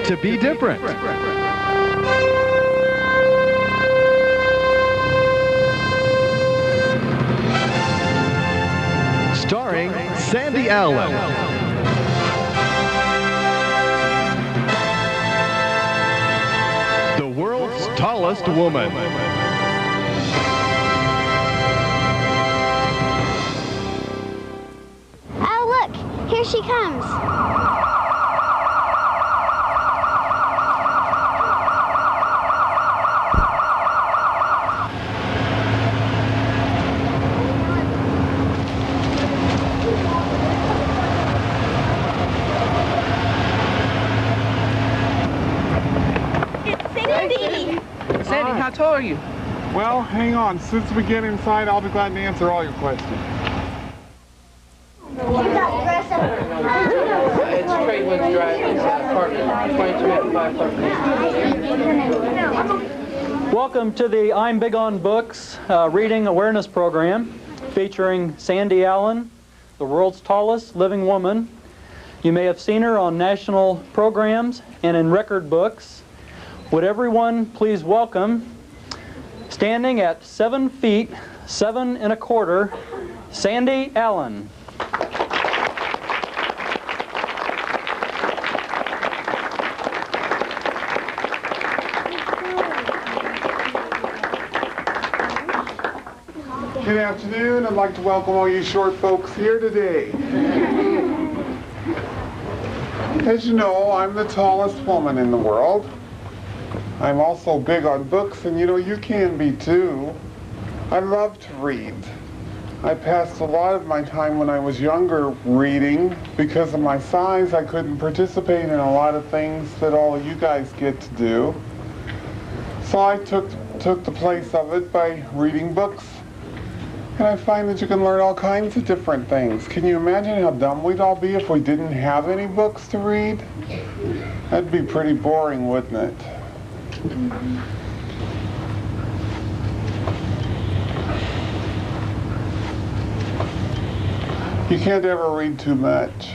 to be different. Starring Sandy Allen. The world's tallest woman. Oh, look, here she comes. Sandy, how tall are you? Well, hang on. Since we get inside, I'll be glad to answer all your questions. It's Tradewood's Drive, apartment 2285. Welcome to the I'm Big on Books Reading Awareness Program featuring Sandy Allen, the world's tallest living woman. You may have seen her on national programs and in record books. Would everyone please welcome, standing at 7 feet 7 1/4, Sandy Allen. Good afternoon. I'd like to welcome all you short folks here today. As you know, I'm the tallest woman in the world. I'm also big on books, and you know, you can be too. I love to read. I passed a lot of my time when I was younger reading. Because of my size, I couldn't participate in a lot of things that all of you guys get to do. So I took the place of it by reading books. And I find that you can learn all kinds of different things. Can you imagine how dumb we'd all be if we didn't have any books to read? That'd be pretty boring, wouldn't it? You can't ever read too much.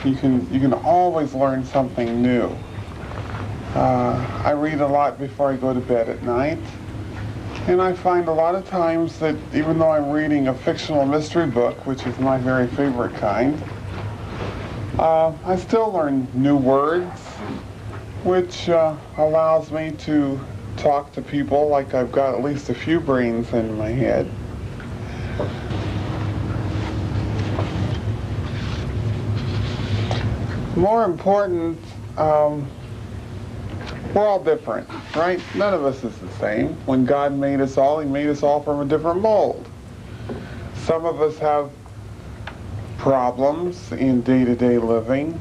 You can always learn something new. I read a lot before I go to bed at night. And I find a lot of times that even though I'm reading a fictional mystery book, which is my very favorite kind, I still learn new words, which allows me to talk to people like I've got at least a few brains in my head. More important, we're all different, right? None of us is the same. When God made us all, He made us all from a different mold. Some of us have problems in day-to-day living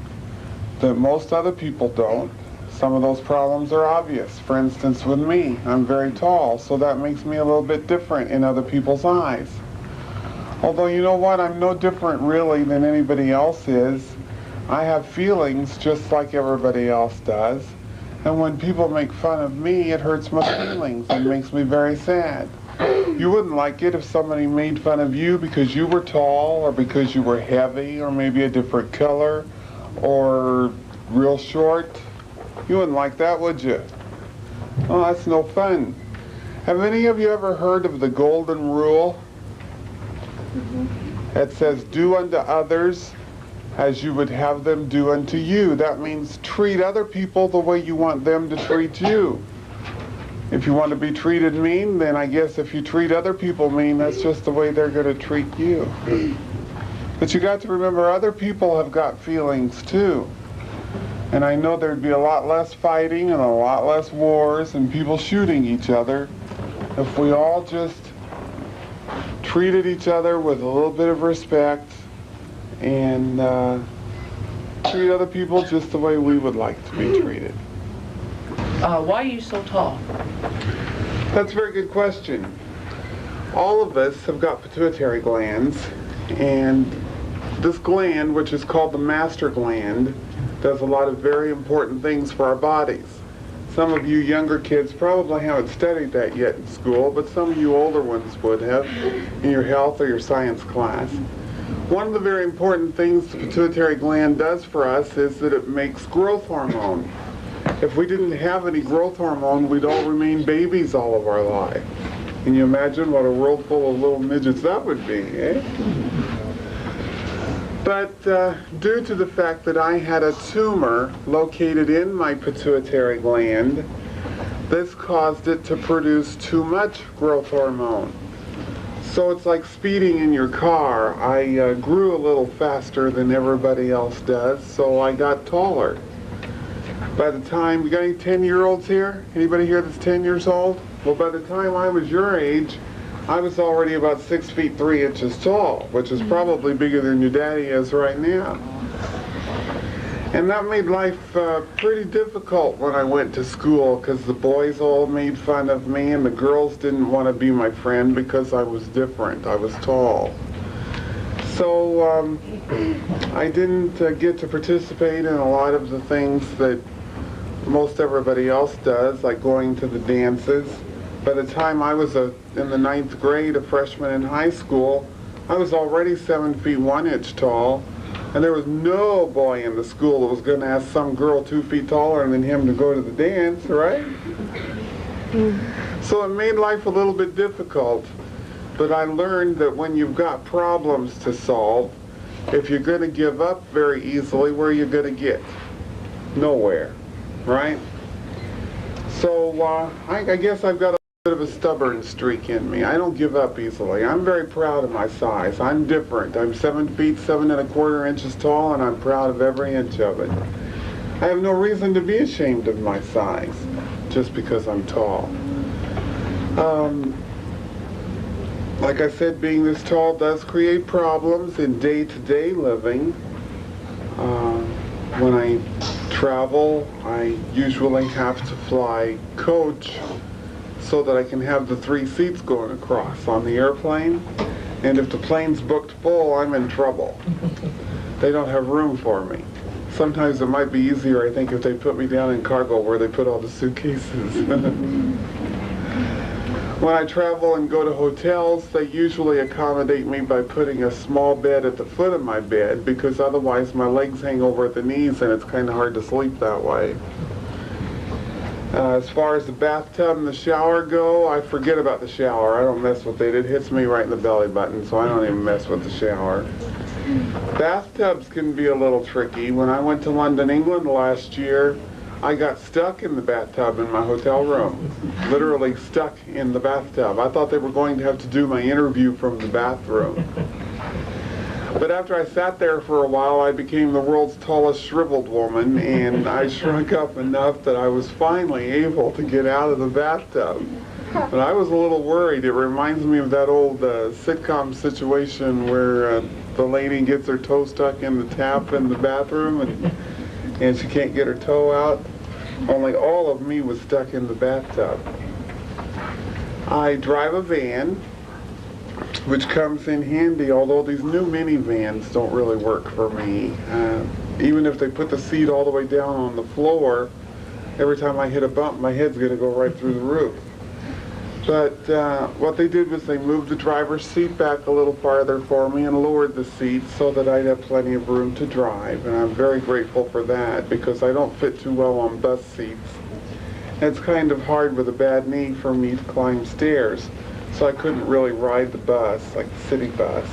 that most other people don't. Some of those problems are obvious. For instance, with me, I'm very tall, so that makes me a little bit different in other people's eyes. Although, you know what? I'm no different really than anybody else is. I have feelings just like everybody else does. And when people make fun of me, it hurts my feelings and makes me very sad. You wouldn't like it if somebody made fun of you because you were tall, or because you were heavy, or maybe a different color, or real short. You wouldn't like that, would you? Oh, that's no fun. Have any of you ever heard of the golden rule? It says, do unto others as you would have them do unto you. That means treat other people the way you want them to treat you. If you want to be treated mean, then I guess if you treat other people mean, that's just the way they're going to treat you. But you got to remember, other people have got feelings too. And I know there'd be a lot less fighting and a lot less wars and people shooting each other if we all just treated each other with a little bit of respect and treat other people just the way we would like to be treated. Why are you so tall? That's a very good question. All of us have got pituitary glands, and this gland, which is called the master gland, does a lot of very important things for our bodies. Some of you younger kids probably haven't studied that yet in school, but some of you older ones would have in your health or your science class. One of the very important things the pituitary gland does for us is that it makes growth hormone. If we didn't have any growth hormone, we'd all remain babies all of our life. Can you imagine what a world full of little midgets that would be, eh? But due to the fact that I had a tumor located in my pituitary gland, this caused it to produce too much growth hormone. So it's like speeding in your car. I grew a little faster than everybody else does, so I got taller. By the time, we got any 10-year-olds here? Anybody here that's 10 years old? Well, by the time I was your age, I was already about 6 feet 3 inches tall, which is probably bigger than your daddy is right now. And that made life pretty difficult when I went to school, because the boys all made fun of me and the girls didn't want to be my friend because I was different. I was tall. So I didn't get to participate in a lot of the things that most everybody else does, like going to the dances. By the time I was in the 9th grade, a freshman in high school, I was already 7 feet 1 inch tall, and there was no boy in the school that was going to ask some girl 2 feet taller than him to go to the dance, right? So it made life a little bit difficult, but I learned that when you've got problems to solve, if you're going to give up very easily, where are you going to get? Nowhere, right? So I guess I've got a bit of a stubborn streak in me. I don't give up easily. I'm very proud of my size. I'm different. I'm 7 feet 7 1/4 inches tall, and I'm proud of every inch of it. I have no reason to be ashamed of my size just because I'm tall. Like I said, being this tall does create problems in day-to-day living. When I travel, I usually have to fly coach so that I can have the 3 seats going across on the airplane. And if the plane's booked full, I'm in trouble. They don't have room for me. Sometimes it might be easier, I think, if they put me down in cargo where they put all the suitcases. When I travel and go to hotels, they usually accommodate me by putting a small bed at the foot of my bed, because otherwise my legs hang over at the knees and it's kind of hard to sleep that way. As far as the bathtub and the shower go, I forget about the shower. I don't mess with it. It hits me right in the belly button, so I don't even mess with the shower. Bathtubs can be a little tricky. When I went to London, England last year, I got stuck in the bathtub in my hotel room. Literally stuck in the bathtub. I thought they were going to have to do my interview from the bathroom. But after I sat there for a while, I became the world's tallest shriveled woman, and I shrunk up enough that I was finally able to get out of the bathtub. But I was a little worried. It reminds me of that old sitcom situation where the lady gets her toe stuck in the tap in the bathroom and she can't get her toe out. Only all of me was stuck in the bathtub. I drive a van, which comes in handy, although these new minivans don't really work for me. Even if they put the seat all the way down on the floor, every time I hit a bump, my head's going to go right through the roof. But what they did was they moved the driver's seat back a little farther for me and lowered the seat so that I'd have plenty of room to drive. And I'm very grateful for that, because I don't fit too well on bus seats. And it's kind of hard with a bad knee for me to climb stairs. So I couldn't really ride the bus, like the city bus.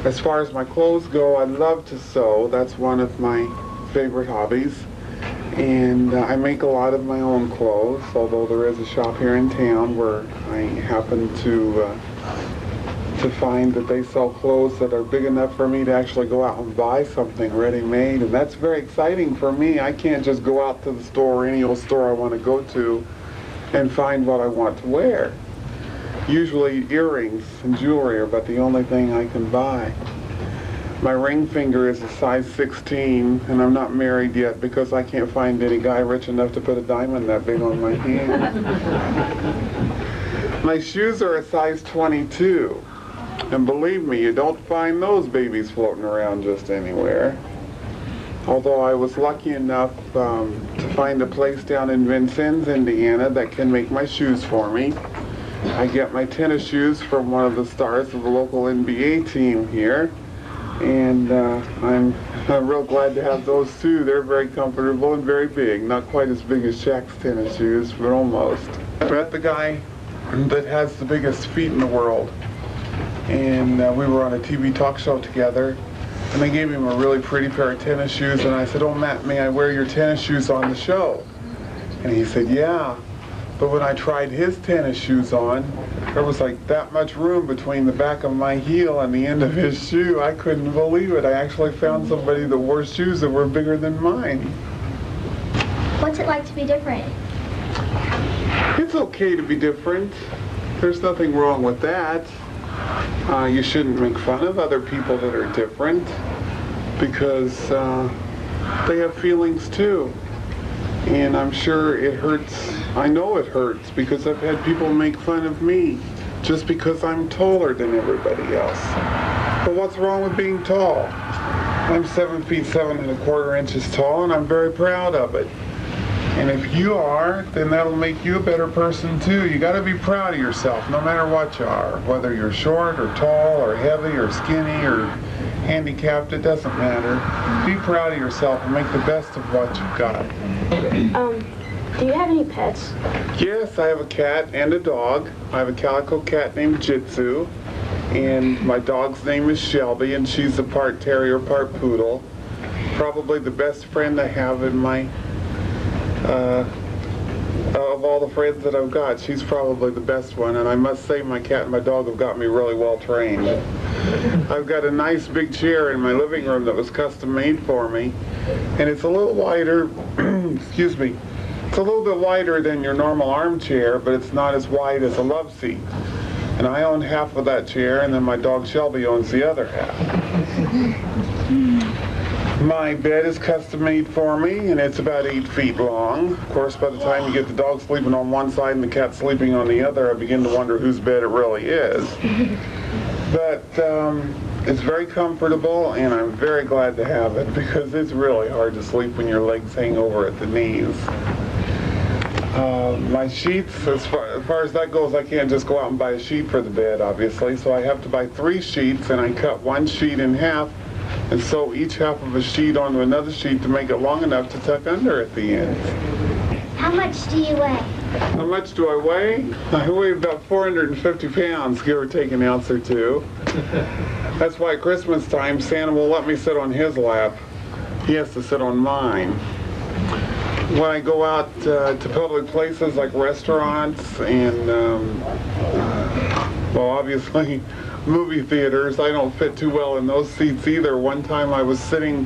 As far as my clothes go, I love to sew. That's one of my favorite hobbies. And I make a lot of my own clothes, although there is a shop here in town where I happen to find that they sell clothes that are big enough for me to actually go out and buy something ready-made. And that's very exciting for me. I can't just go out to the store or any old store I want to go to and find what I want to wear. Usually earrings and jewelry are about the only thing I can buy. My ring finger is a size 16, and I'm not married yet because I can't find any guy rich enough to put a diamond that big on my hand. My shoes are a size 22, and believe me, you don't find those babies floating around just anywhere. Although I was lucky enough to find a place down in Vincennes, Indiana that can make my shoes for me. I get my tennis shoes from one of the stars of the local NBA team here. And I'm real glad to have those too. They're very comfortable and very big. Not quite as big as Shaq's tennis shoes, but almost. I met the guy that has the biggest feet in the world. And we were on a TV talk show together. And they gave him a really pretty pair of tennis shoes. And I said, "Oh, Matt, may I wear your tennis shoes on the show?" And he said, "Yeah." But when I tried his tennis shoes on, there was like that much room between the back of my heel and the end of his shoe. I couldn't believe it. I actually found somebody that wore shoes that were bigger than mine. What's it like to be different? It's okay to be different. There's nothing wrong with that. You shouldn't make fun of other people that are different because they have feelings too. And I'm sure it hurts. I know it hurts because I've had people make fun of me just because I'm taller than everybody else. But what's wrong with being tall? I'm 7 feet 7¼ inches tall, and I'm very proud of it. And if you are, then that'll make you a better person too. You got to be proud of yourself, no matter what you are. Whether you're short or tall or heavy or skinny or handicapped, it doesn't matter. Be proud of yourself and make the best of what you've got. Do you have any pets? Yes, I have a cat and a dog. I have a calico cat named Jitsu, and my dog's name is Shelby, and she's a part terrier, part poodle. Probably the best friend I have in my of all the friends that I've got, she's probably the best one. And I must say, my cat and my dog have got me really well trained. I've got a nice big chair in my living room that was custom made for me, and it's a little wider. Excuse me. It's a little bit wider than your normal armchair, but it's not as wide as a love seat. And I own half of that chair, and then my dog Shelby owns the other half. My bed is custom made for me, and it's about 8 feet long. Of course, by the time you get the dog sleeping on one side and the cat sleeping on the other, I begin to wonder whose bed it really is. But it's very comfortable, and I'm very glad to have it because it's really hard to sleep when your legs hang over at the knees. My sheets, as far as that goes, I can't just go out and buy a sheet for the bed, obviously, so I have to buy 3 sheets, and I cut one sheet in half and sew each half of a sheet onto another sheet to make it long enough to tuck under at the end. How much do you weigh? How much do I weigh? I weigh about 450 pounds, give or take an ounce or two. That's why at Christmas time, Santa will let me sit on his lap. He has to sit on mine. When I go out to public places like restaurants and, well, obviously, movie theaters, I don't fit too well in those seats either. One time I was sitting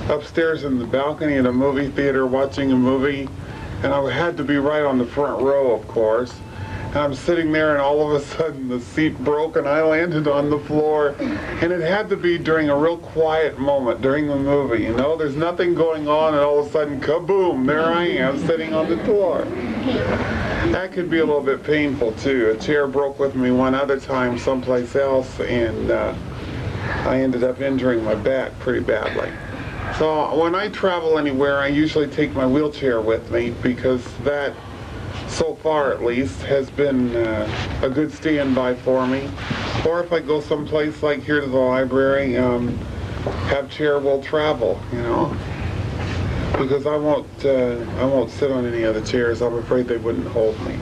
upstairs in the balcony at a movie theater watching a movie, and I had to be right on the front row, of course. And I'm sitting there, and all of a sudden the seat broke and I landed on the floor. And it had to be during a real quiet moment during the movie. You know, there's nothing going on, and all of a sudden, kaboom, there I am sitting on the floor. That could be a little bit painful too. A chair broke with me one other time someplace else, and I ended up injuring my back pretty badly. So when I travel anywhere, I usually take my wheelchair with me because that, so far at least, has been a good standby for me. Or if I go someplace like here to the library, have chair will travel, you know. Because I won't sit on any other chairs. I'm afraid they wouldn't hold me.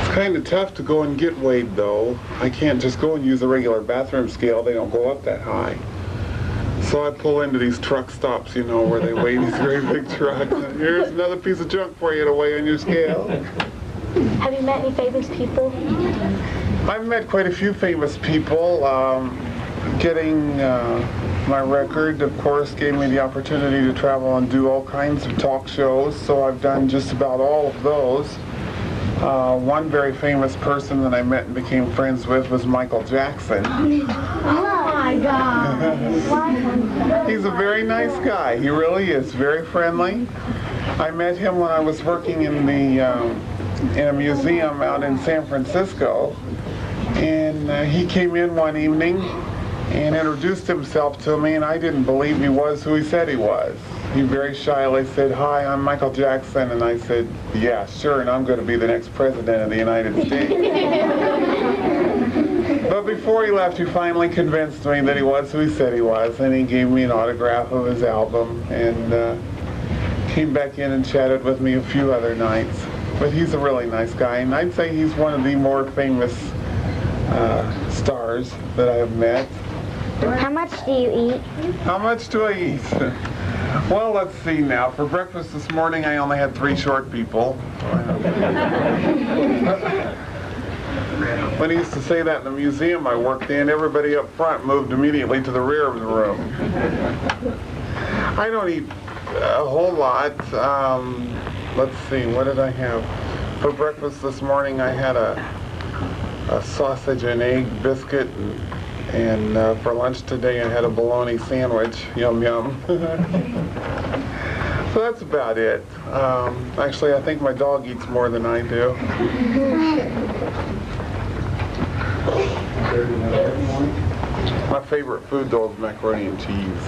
It's kind of tough to go and get weighed, though. I can't just go and use a regular bathroom scale. They don't go up that high. So I pull into these truck stops, you know, where they weigh these very big trucks. And here's another piece of junk for you to weigh on your scale. Have you met any famous people? I've met quite a few famous people. Getting my record, of course, gave me the opportunity to travel and do all kinds of talk shows, so I've done just about all of those. One very famous person that I met and became friends with was Michael Jackson. Oh my God. He's a very nice guy. He really is very friendly. I met him when I was working in a museum out in San Francisco, and he came in one evening and introduced himself to me, and I didn't believe he was who he said he was. He very shyly said, "Hi, I'm Michael Jackson," and I said, "Yeah, sure, and I'm going to be the next president of the United States." But before he left, he finally convinced me that he was who he said he was, and he gave me an autograph of his album, and came back in and chatted with me a few other nights. But he's a really nice guy, and I'd say he's one of the more famous stars that I have met. How much do you eat? How much do I eat? Well, let's see now. For breakfast this morning, I only had 3 short people. When he used to say that in the museum I worked in, everybody up front moved immediately to the rear of the room. I don't eat a whole lot. Let's see, what did I have? For breakfast this morning, I had a sausage and egg biscuit, and for lunch today, I had a bologna sandwich. Yum, yum. So that's about it. Actually, I think my dog eats more than I do. My favorite food, though, is macaroni and cheese.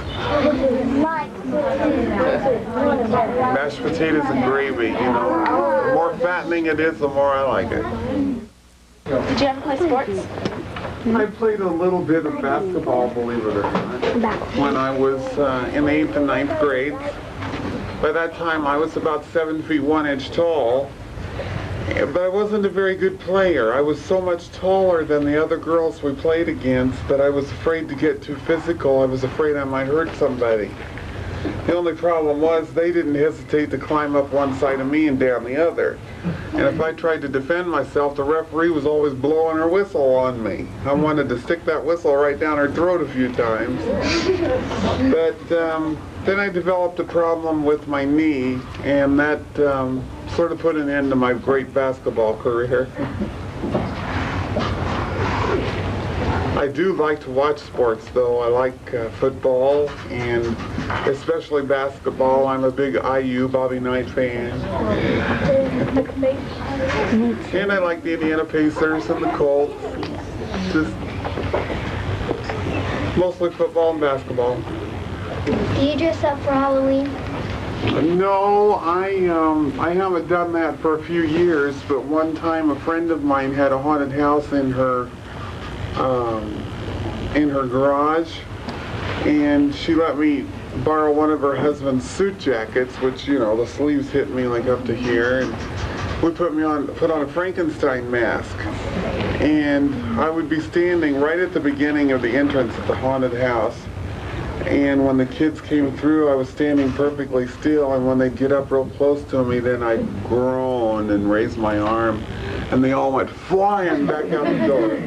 Mashed potatoes and gravy, you know. The more fattening it is, the more I like it. Did you ever play sports? I played a little bit of basketball, believe it or not, when I was in the 8th and 9th grades. By that time, I was about 7 feet 1 inch tall, but I wasn't a very good player. I was so much taller than the other girls we played against that I was afraid to get too physical. I was afraid I might hurt somebody. The only problem was they didn't hesitate to climb up one side of me and down the other. And if I tried to defend myself, the referee was always blowing her whistle on me. I wanted to stick that whistle right down her throat a few times. But then I developed a problem with my knee, and that sort of put an end to my great basketball career. I do like to watch sports, though. I like football, and especially basketball. I'm a big IU, Bobby Knight fan. And I like the Indiana Pacers and the Colts. Just mostly football and basketball. Do you dress up for Halloween? No, I haven't done that for a few years, but one time a friend of mine had a haunted house in her garage, and she let me borrow one of her husband's suit jackets, which, you know, the sleeves hit me like up to here, and we put on a Frankenstein mask, and I would be standing right at the beginning of the entrance of the haunted house, and when the kids came through, I was standing perfectly still, and when they'd get up real close to me, then I'd groan and raise my arm, and they all went flying back out the door.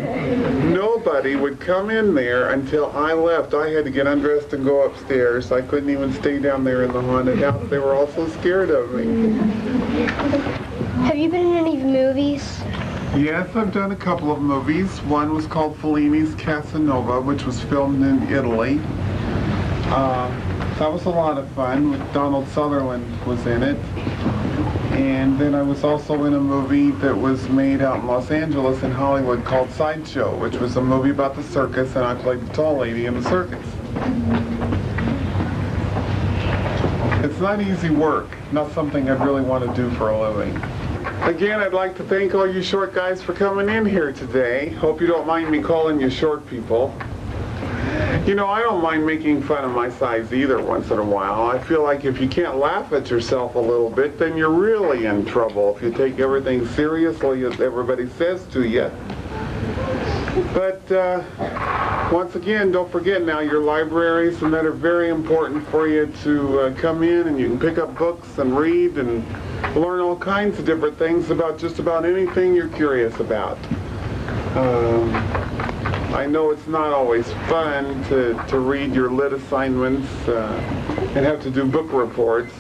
Nobody would come in there until I left. I had to get undressed and go upstairs. I couldn't even stay down there in the haunted house. They were all so scared of me. Have you been in any movies? Yes, I've done a couple of movies. One was called Fellini's Casanova, which was filmed in Italy. That was a lot of fun. Donald Sutherland was in it. And then I was also in a movie that was made out in Los Angeles in Hollywood called Sideshow, which was a movie about the circus, and I played the tall lady in the circus. It's not easy work, not something I'd really want to do for a living. Again, I'd like to thank all you short guys for coming in here today. Hope you don't mind me calling you short people. You know, I don't mind making fun of my size either once in a while. I feel like if you can't laugh at yourself a little bit, then you're really in trouble if you take everything seriously as everybody says to you. But once again, don't forget now your libraries, and that are very important for you to come in, and you can pick up books and read and learn all kinds of different things about just about anything you're curious about. I know it's not always fun to read your lit assignments and have to do book reports.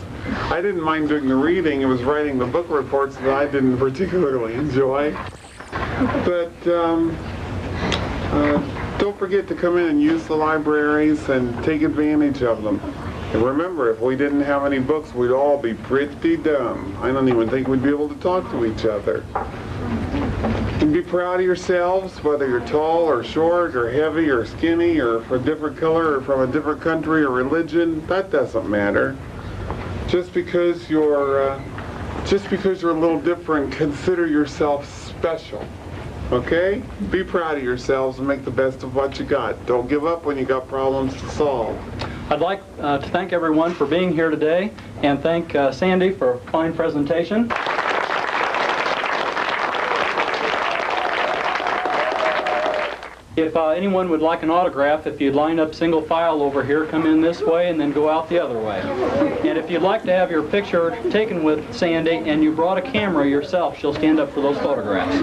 I didn't mind doing the reading. It was writing the book reports that I didn't particularly enjoy. But don't forget to come in and use the libraries and take advantage of them. And remember, if we didn't have any books, we'd all be pretty dumb. I don't even think we'd be able to talk to each other. And be proud of yourselves, whether you're tall or short or heavy or skinny or a different color or from a different country or religion. That doesn't matter. Just because you're a little different, consider yourself special. Okay? Be proud of yourselves and make the best of what you got. Don't give up when you got problems to solve. I'd like to thank everyone for being here today and thank Sandy for a fine presentation. If anyone would like an autograph, if you'd line up single file over here, come in this way and then go out the other way. And if you'd like to have your picture taken with Sandy and you brought a camera yourself, she'll stand up for those photographs.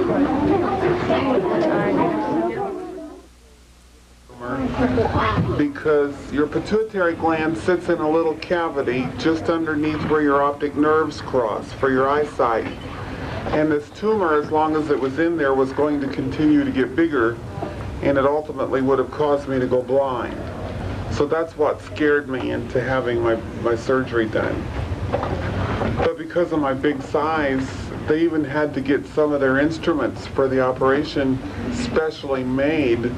Because your pituitary gland sits in a little cavity just underneath where your optic nerves cross for your eyesight. And this tumor, as long as it was in there, was going to continue to get bigger, and it ultimately would have caused me to go blind. So that's what scared me into having my surgery done. But because of my big size, they even had to get some of their instruments for the operation specially made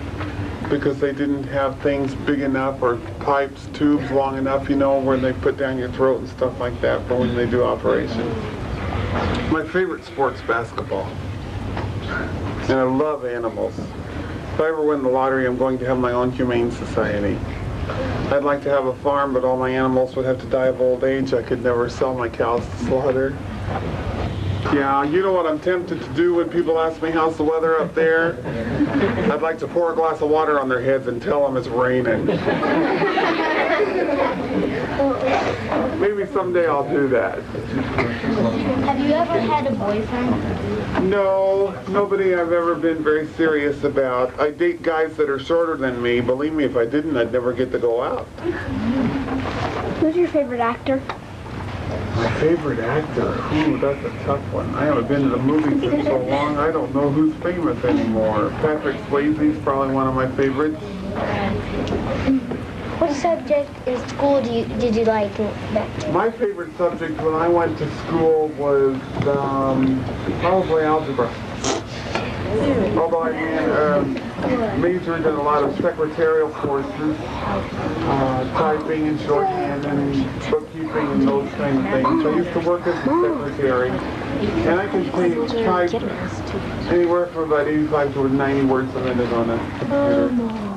because they didn't have things big enough or pipes, tubes long enough, you know, where they put down your throat and stuff like that for when they do operations. My favorite sport's basketball. And I love animals. If I ever win the lottery, I'm going to have my own humane society. I'd like to have a farm, but all my animals would have to die of old age. I could never sell my cows to slaughter. Yeah, you know what I'm tempted to do when people ask me how's the weather up there? I'd like to pour a glass of water on their heads and tell them it's raining. Maybe someday I'll do that. Have you ever had a boyfriend? No, nobody I've ever been very serious about. I date guys that are shorter than me. Believe me, if I didn't, I'd never get to go out. Who's your favorite actor? My favorite actor? Ooh, that's a tough one. I haven't been to the movies in so long, I don't know who's famous anymore. Patrick Swayze's probably one of my favorites. What subject in school did you like best? My favorite subject when I went to school was probably algebra. Although I majored in a lot of secretarial courses, typing and shorthand and bookkeeping and those kind of things. I used to work as a secretary, and I can type anywhere from about 85 to 90 words a minute on a computer.